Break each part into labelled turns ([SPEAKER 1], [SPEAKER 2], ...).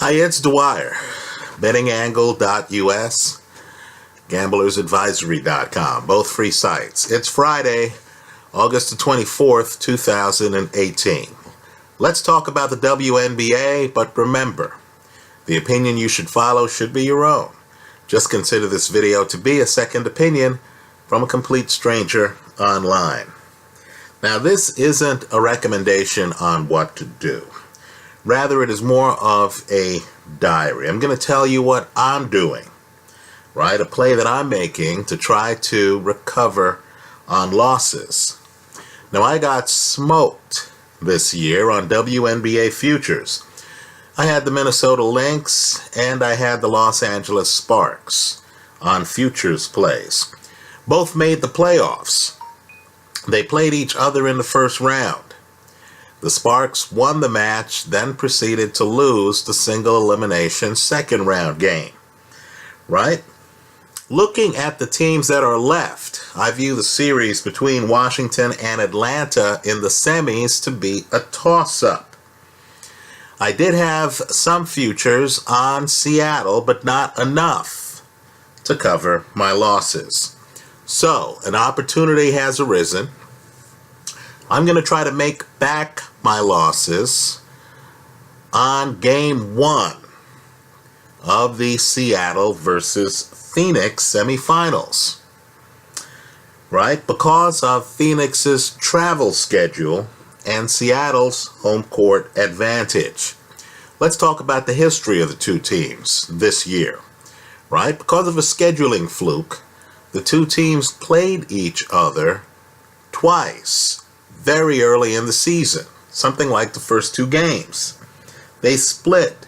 [SPEAKER 1] Hi, it's Dwyer, bettingangle.us, gamblersadvisory.com, both free sites. It's Friday, August the 24th, 2018. Let's talk about the WNBA, but remember, the opinion you should follow should be your own. Just consider this video to be a second opinion from a complete stranger online. Now, this isn't a recommendation on what to do. Rather, it is more of a diary. I'm going to tell you what I'm doing, right? A play that I'm making to try to recover on losses. Now, I got smoked this year on WNBA futures. I had the Minnesota Lynx and I had the Los Angeles Sparks on futures plays. Both made the playoffs. They played each other in the first round. The Sparks won the match, then proceeded to lose the single elimination second round game. Right? Looking at the teams that are left, I view the series between Washington and Atlanta in the semis to be a toss-up. I did have some futures on Seattle, but not enough to cover my losses. So, an opportunity has arisen. I'm going to try to make back my losses on game one of the Seattle versus Phoenix semifinals. Right? Because of Phoenix's travel schedule and Seattle's home court advantage. Let's talk about the history of the two teams this year. Right? Because of a scheduling fluke, the two teams played each other twice very early in the season, something like the first two games. They split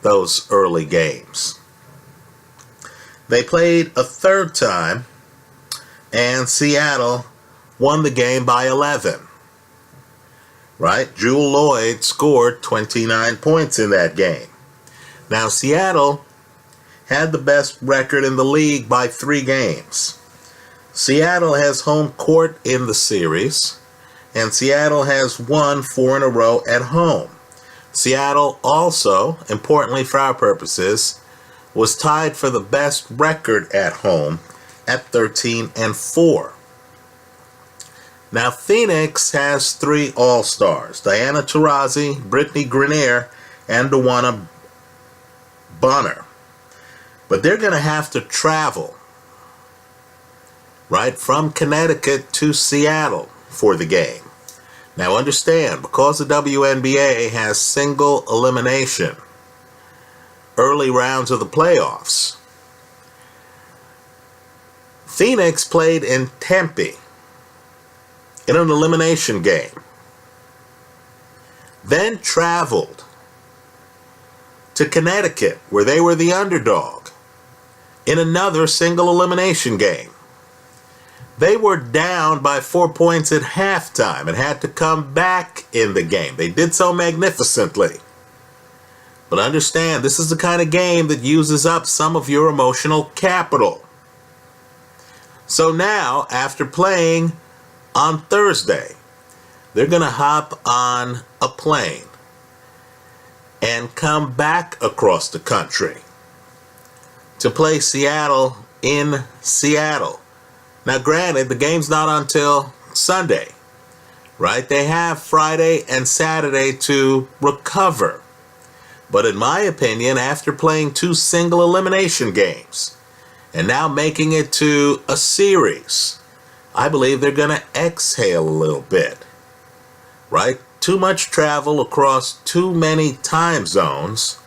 [SPEAKER 1] those early games. They played a third time, and Seattle won the game by 11. Right? Jewel Lloyd scored 29 points in that game. Now, Seattle had the best record in the league by 3 games. Seattle has home court in the series, and Seattle has won 4 in a row at home. Seattle also, importantly for our purposes, was tied for the best record at home at 13-4. Now, Phoenix has 3 All-Stars: Diana Taurasi, Brittany Grenier, and DeWanna Bonner. But they're going to have to travel, right, from Connecticut to Seattle for the game. Now understand, because the WNBA has single elimination early rounds of the playoffs, Phoenix played in Tempe in an elimination game, then traveled to Connecticut, where they were the underdog, in another single elimination game. They were down by 4 points at halftime and had to come back in the game. They did so magnificently. But understand, this is the kind of game that uses up some of your emotional capital. So now, after playing on Thursday, they're going to hop on a plane and come back across the country to play Seattle in Seattle. Now, granted, the game's not until Sunday, right? They have Friday and Saturday to recover. But in my opinion, after playing 2 single elimination games and now making it to a series, I believe they're going to exhale a little bit, right? Too much travel across too many time zones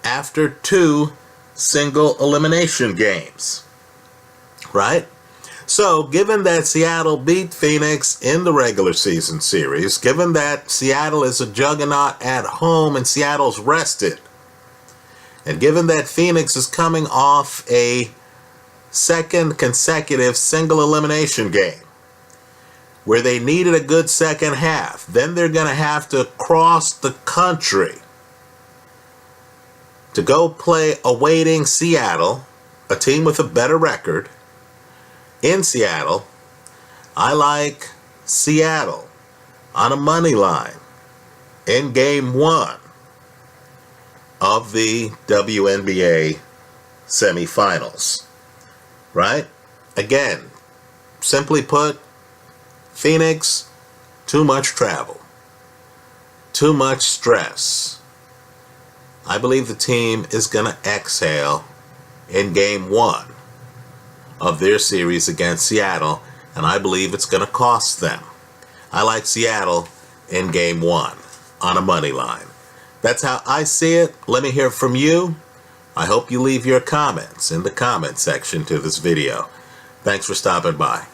[SPEAKER 1] after 2 single elimination games, right? So, given that Seattle beat Phoenix in the regular season series, given that Seattle is a juggernaut at home and Seattle's rested, and given that Phoenix is coming off a second consecutive single elimination game where they needed a good second half, then they're going to have to cross the country to go play awaiting Seattle, a team with a better record, in Seattle. I like Seattle on a money line in game 1 of the WNBA semifinals, right? Again, simply put, Phoenix, too much travel, too much stress. I believe the team is going to exhale in game 1 of their series against Seattle, and I believe it's going to cost them. I like Seattle in game 1 on a money line. That's how I see it. Let me hear from you. I hope you leave your comments in the comment section to this video. Thanks for stopping by.